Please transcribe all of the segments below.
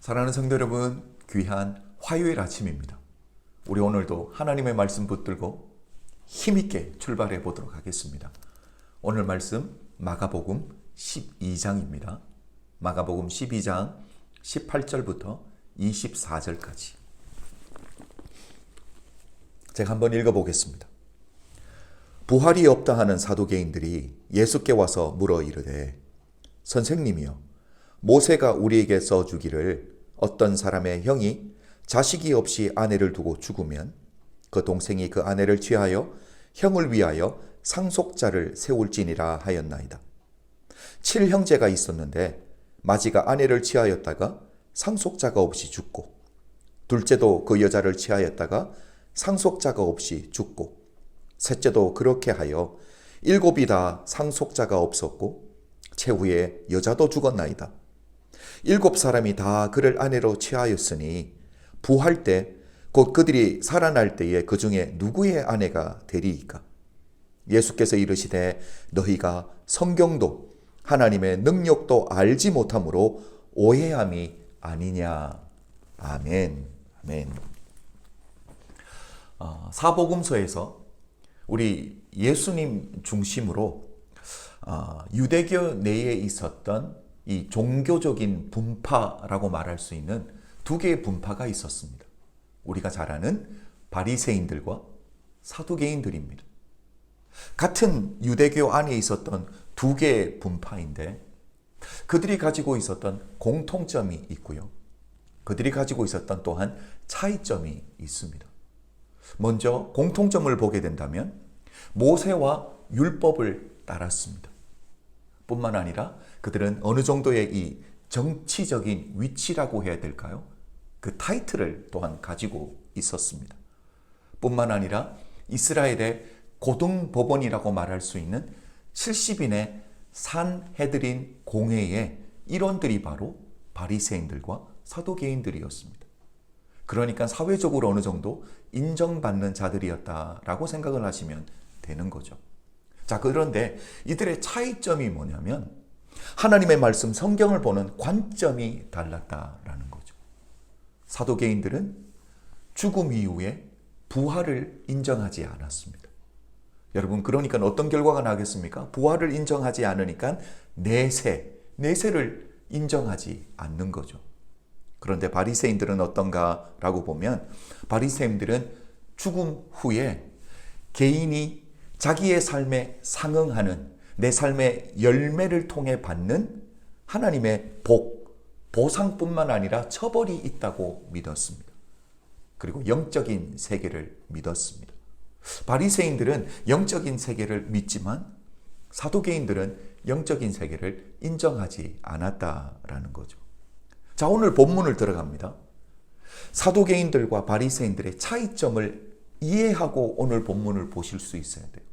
사랑하는 성도 여러분, 귀한 화요일 아침입니다. 우리 오늘도 하나님의 말씀 붙들고 힘있게 출발해 보도록 하겠습니다. 오늘 말씀 마가복음 12장입니다. 마가복음 12장 18절부터 24절까지 제가 한번 읽어보겠습니다. 부활이 없다 하는 사두개인들이 예수께 와서 물어 이르되 선생님이여, 모세가 우리에게 써주기를 어떤 사람의 형이 자식이 없이 아내를 두고 죽으면 그 동생이 그 아내를 취하여 형을 위하여 상속자를 세울지니라 하였나이다. 7형제가 있었는데 마지가 아내를 취하였다가 상속자가 없이 죽고, 둘째도 그 여자를 취하였다가 상속자가 없이 죽고, 셋째도 그렇게 하여 7이 다 상속자가 없었고 최후에 여자도 죽었나이다. 7사람이 다 그를 아내로 취하였으니 부할 때 곧 그들이 살아날 때에 그 중에 누구의 아내가 되리이까? 예수께서 이르시되 너희가 성경도 하나님의 능력도 알지 못함으로 오해함이 아니냐. 아멘. 아멘. 사복음서에서 우리 예수님 중심으로 유대교 내에 있었던 이 종교적인 분파라고 말할 수 있는 두 개의 분파가 있었습니다. 우리가 잘 아는 바리새인들과 사두개인들입니다. 같은 유대교 안에 있었던 두 개의 분파인데 그들이 가지고 있었던 공통점이 있고요. 그들이 가지고 있었던 또한 차이점이 있습니다. 먼저 공통점을 보게 된다면 모세와 율법을 따랐습니다. 뿐만 아니라 그들은 어느 정도의 이 정치적인 위치라고 해야 될까요? 그 타이틀을 또한 가지고 있었습니다. 뿐만 아니라 이스라엘의 고등법원이라고 말할 수 있는 70인의 산헤드린 공회의 일원들이 바로 바리새인들과 사두개인들이었습니다. 그러니까 사회적으로 어느 정도 인정받는 자들이었다라고 생각을 하시면 되는 거죠. 자, 그런데 이들의 차이점이 뭐냐면 하나님의 말씀 성경을 보는 관점이 달랐다라는 거죠. 사두개인들은 죽음 이후에 부활을 인정하지 않았습니다. 여러분, 그러니까 어떤 결과가 나겠습니까? 부활을 인정하지 않으니까 내세를 인정하지 않는 거죠. 그런데 바리새인들은 어떤가라고 보면 바리새인들은 죽음 후에 개인이 자기의 삶에 상응하는 내 삶의 열매를 통해 받는 하나님의 보상뿐만 아니라 처벌이 있다고 믿었습니다. 그리고 영적인 세계를 믿었습니다. 바리새인들은 영적인 세계를 믿지만 사두개인들은 영적인 세계를 인정하지 않았다라는 거죠. 자, 오늘 본문을 들어갑니다. 사두개인들과 바리새인들의 차이점을 이해하고 오늘 본문을 보실 수 있어야 돼요.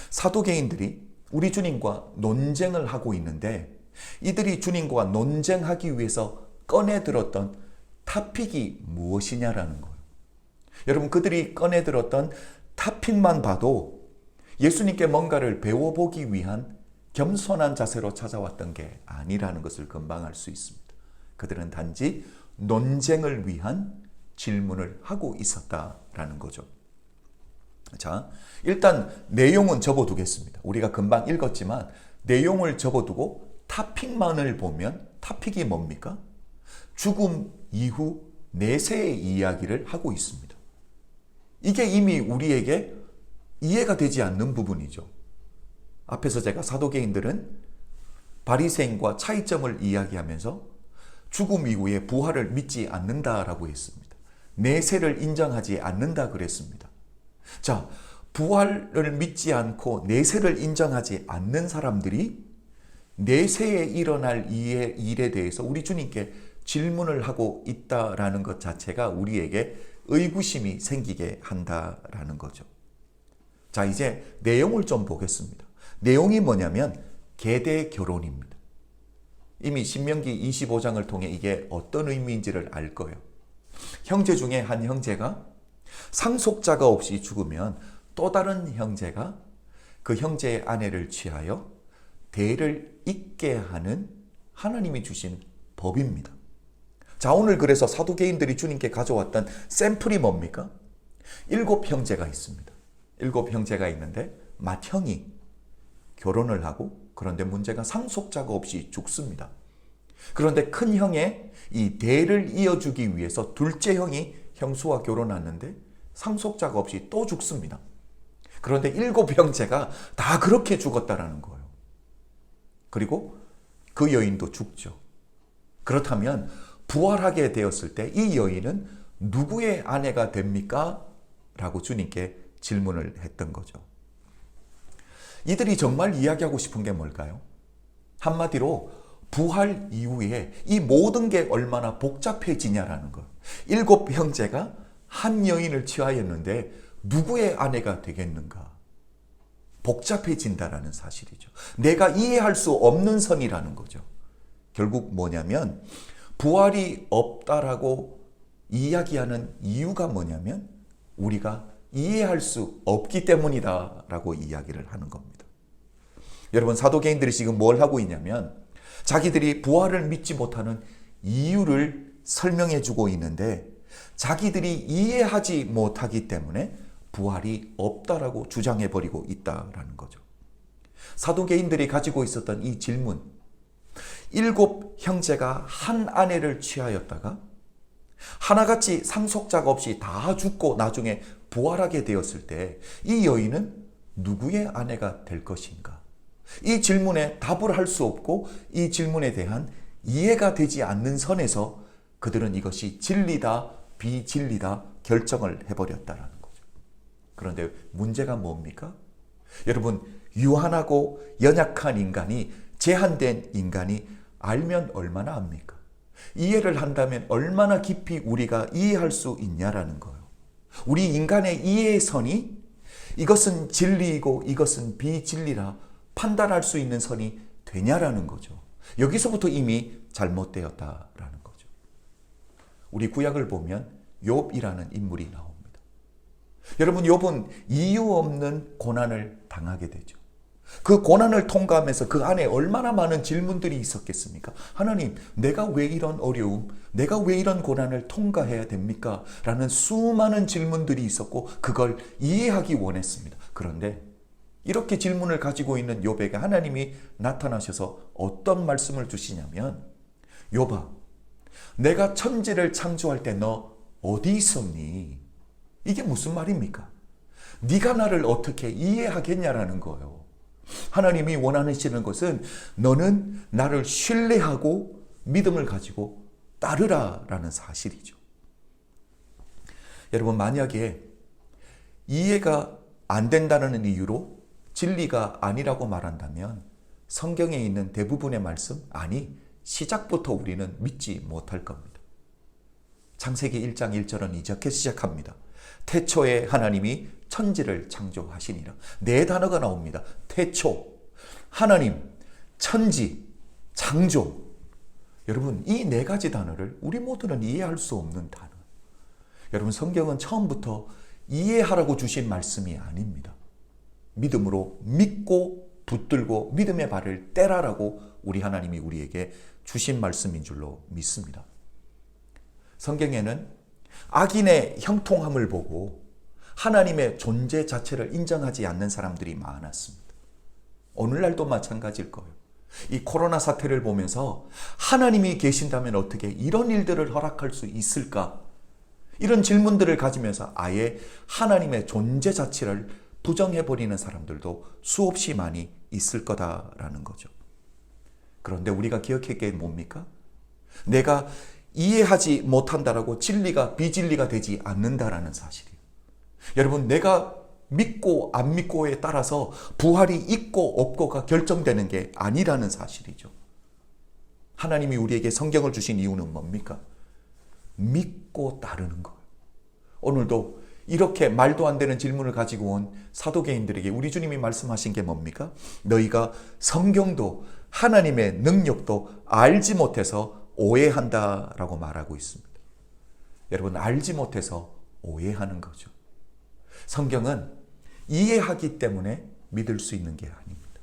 사두개인들이 우리 주님과 논쟁을 하고 있는데 이들이 주님과 논쟁하기 위해서 꺼내들었던 타픽이 무엇이냐라는 거예요. 여러분, 그들이 꺼내들었던 타픽만 봐도 예수님께 뭔가를 배워보기 위한 겸손한 자세로 찾아왔던 게 아니라는 것을 금방 알 수 있습니다. 그들은 단지 논쟁을 위한 질문을 하고 있었다라는 거죠. 자, 일단 내용은 접어두겠습니다. 우리가 금방 읽었지만 내용을 접어두고 타픽만을 보면 타픽이 뭡니까? 죽음 이후 내세의 이야기를 하고 있습니다. 이게 이미 우리에게 이해가 되지 않는 부분이죠. 앞에서 제가 사두개인들은 바리새인과 차이점을 이야기하면서 죽음 이후에 부활을 믿지 않는다라고 했습니다. 내세를 인정하지 않는다 그랬습니다. 자, 부활을 믿지 않고 내세를 인정하지 않는 사람들이 내세에 일어날 일에 대해서 우리 주님께 질문을 하고 있다라는 것 자체가 우리에게 의구심이 생기게 한다라는 거죠. 자, 이제 내용을 좀 보겠습니다. 내용이 뭐냐면 계대 결혼입니다. 이미 신명기 25장을 통해 이게 어떤 의미인지를 알 거예요. 형제 중에 한 형제가 상속자가 없이 죽으면 또 다른 형제가 그 형제의 아내를 취하여 대를 잇게 하는 하나님이 주신 법입니다. 자, 오늘 그래서 사두개인들이 주님께 가져왔던 샘플이 뭡니까? 7형제가 있습니다. 7형제가 있는데 맏형이 결혼을 하고, 그런데 문제가 상속자가 없이 죽습니다. 그런데 큰 형의 이 대를 이어주기 위해서 둘째 형이 형수와 결혼하는데 상속자가 없이 또 죽습니다. 그런데 7형제가 다 그렇게 죽었다라는 거예요. 그리고 그 여인도 죽죠. 그렇다면 부활하게 되었을 때 이 여인은 누구의 아내가 됩니까? 라고 주님께 질문을 했던 거죠. 이들이 정말 이야기하고 싶은 게 뭘까요? 한마디로 부활 이후에 이 모든 게 얼마나 복잡해지냐라는 거예요. 7형제가 한 여인을 취하였는데 누구의 아내가 되겠는가? 복잡해진다라는 사실이죠. 내가 이해할 수 없는 선이라는 거죠. 결국 뭐냐면 부활이 없다라고 이야기하는 이유가 뭐냐면 우리가 이해할 수 없기 때문이다라고 이야기를 하는 겁니다. 여러분, 사도개인들이 지금 뭘 하고 있냐면 자기들이 부활을 믿지 못하는 이유를 설명해 주고 있는데 자기들이 이해하지 못하기 때문에 부활이 없다라고 주장해 버리고 있다라는 거죠. 사도개인들이 가지고 있었던 이 질문, 7형제가 한 아내를 취하였다가 하나같이 상속자가 없이 다 죽고 나중에 부활하게 되었을 때 이 여인은 누구의 아내가 될 것인가? 이 질문에 답을 할 수 없고 이 질문에 대한 이해가 되지 않는 선에서 그들은 이것이 진리다, 비진리다 결정을 해버렸다라는 거죠. 그런데 문제가 뭡니까? 여러분, 유한하고 연약한 인간이, 제한된 인간이 알면 얼마나 압니까? 이해를 한다면 얼마나 깊이 우리가 이해할 수 있냐라는 거예요. 우리 인간의 이해의 선이 이것은 진리이고 이것은 비진리라 판단할 수 있는 선이 되냐라는 거죠. 여기서부터 이미 잘못되었다라는 거죠. 우리 구약을 보면 욥이라는 인물이 나옵니다. 여러분, 욥은 이유 없는 고난을 당하게 되죠. 그 고난을 통과하면서 그 안에 얼마나 많은 질문들이 있었겠습니까? 하나님, 내가 왜 이런 어려움, 내가 왜 이런 고난을 통과해야 됩니까? 라는 수많은 질문들이 있었고 그걸 이해하기 원했습니다. 그런데 이렇게 질문을 가지고 있는 욥에게 하나님이 나타나셔서 어떤 말씀을 주시냐면, 욥아, 내가 천지를 창조할 때 너 어디 있었니? 이게 무슨 말입니까? 네가 나를 어떻게 이해하겠냐라는 거예요. 하나님이 원하시는 것은 너는 나를 신뢰하고 믿음을 가지고 따르라라는 사실이죠. 여러분, 만약에 이해가 안 된다는 이유로 진리가 아니라고 말한다면 성경에 있는 대부분의 말씀, 아니 시작부터 우리는 믿지 못할 겁니다. 창세기 1장 1절은 이렇게 시작합니다. 태초에 하나님이 천지를 창조하시니라. 네 단어가 나옵니다. 태초, 하나님, 천지, 창조. 여러분, 이 네 가지 단어를 우리 모두는 이해할 수 없는 단어. 여러분, 성경은 처음부터 이해하라고 주신 말씀이 아닙니다. 믿음으로 믿고 붙들고 믿음의 발을 떼라라고 우리 하나님이 우리에게 주신 말씀인 줄로 믿습니다. 성경에는 악인의 형통함을 보고 하나님의 존재 자체를 인정하지 않는 사람들이 많았습니다. 오늘날도 마찬가지일 거예요. 이 코로나 사태를 보면서 하나님이 계신다면 어떻게 이런 일들을 허락할 수 있을까? 이런 질문들을 가지면서 아예 하나님의 존재 자체를 부정해버리는 사람들도 수없이 많이 있을 거다라는 거죠. 그런데 우리가 기억할 게 뭡니까? 내가 이해하지 못한다라고 진리가 비진리가 되지 않는다라는 사실이에요. 여러분, 내가 믿고 안 믿고에 따라서 부활이 있고 없고가 결정되는 게 아니라는 사실이죠. 하나님이 우리에게 성경을 주신 이유는 뭡니까? 믿고 따르는 거예요. 오늘도 이렇게 말도 안 되는 질문을 가지고 온 사도개인들에게 우리 주님이 말씀하신 게 뭡니까? 너희가 성경도 하나님의 능력도 알지 못해서 오해한다라고 말하고 있습니다. 여러분, 알지 못해서 오해하는 거죠. 성경은 이해하기 때문에 믿을 수 있는 게 아닙니다.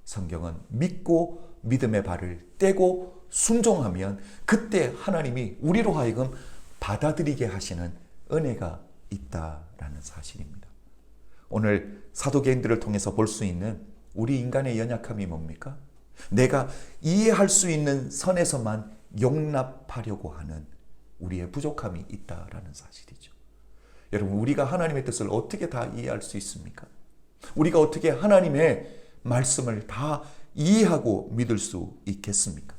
성경은 믿고 믿음의 발을 떼고 순종하면 그때 하나님이 우리로 하여금 받아들이게 하시는 은혜가 있다라는 사실입니다. 오늘 사도계인들을 통해서 볼 수 있는 우리 인간의 연약함이 뭡니까? 내가 이해할 수 있는 선에서만 용납하려고 하는 우리의 부족함이 있다라는 사실이죠. 여러분, 우리가 하나님의 뜻을 어떻게 다 이해할 수 있습니까? 우리가 어떻게 하나님의 말씀을 다 이해하고 믿을 수 있겠습니까?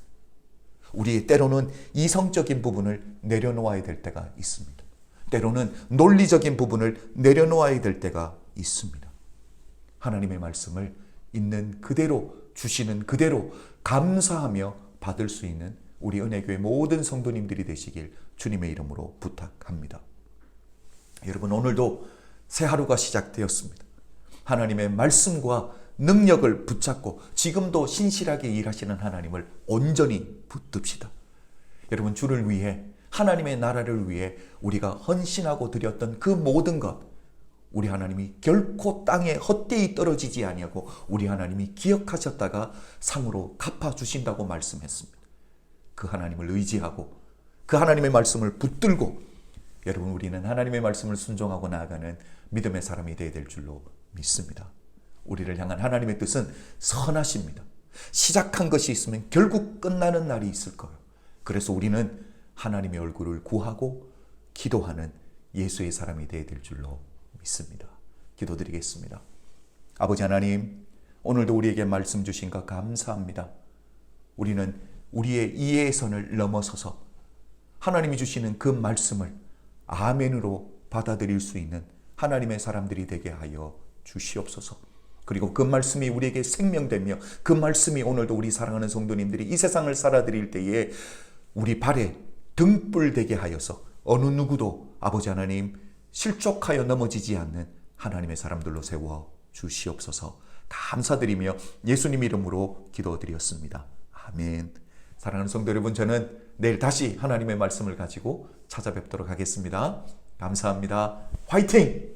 우리 때로는 이성적인 부분을 내려놓아야 될 때가 있습니다. 때로는 논리적인 부분을 내려놓아야 될 때가 있습니다. 하나님의 말씀을 있는 그대로, 주시는 그대로 감사하며 받을 수 있는 우리 은혜교회 모든 성도님들이 되시길 주님의 이름으로 부탁합니다. 여러분, 오늘도 새 하루가 시작되었습니다. 하나님의 말씀과 능력을 붙잡고 지금도 신실하게 일하시는 하나님을 온전히 붙듭시다. 여러분, 주를 위해, 하나님의 나라를 위해 우리가 헌신하고 드렸던 그 모든 것, 우리 하나님이 결코 땅에 헛되이 떨어지지 아니하고 우리 하나님이 기억하셨다가 상으로 갚아주신다고 말씀했습니다. 그 하나님을 의지하고 그 하나님의 말씀을 붙들고 여러분, 우리는 하나님의 말씀을 순종하고 나아가는 믿음의 사람이 되어야 될 줄로 믿습니다. 우리를 향한 하나님의 뜻은 선하십니다. 시작한 것이 있으면 결국 끝나는 날이 있을 거예요. 그래서 우리는 하나님의 얼굴을 구하고 기도하는 예수의 사람이 되어야 될 줄로 믿습니다. 기도드리겠습니다. 아버지 하나님, 오늘도 우리에게 말씀 주신 것 감사합니다. 우리는 우리의 이해의 선을 넘어서서 하나님이 주시는 그 말씀을 아멘으로 받아들일 수 있는 하나님의 사람들이 되게 하여 주시옵소서. 그리고 그 말씀이 우리에게 생명되며 그 말씀이 오늘도 우리 사랑하는 성도님들이 이 세상을 살아드릴 때에 우리 발에 등불 되게 하여서 어느 누구도 아버지 하나님 실족하여 넘어지지 않는 하나님의 사람들로 세워 주시옵소서. 감사드리며 예수님 이름으로 기도드렸습니다. 아멘. 사랑하는 성도 여러분, 저는 내일 다시 하나님의 말씀을 가지고 찾아뵙도록 하겠습니다. 감사합니다. 화이팅!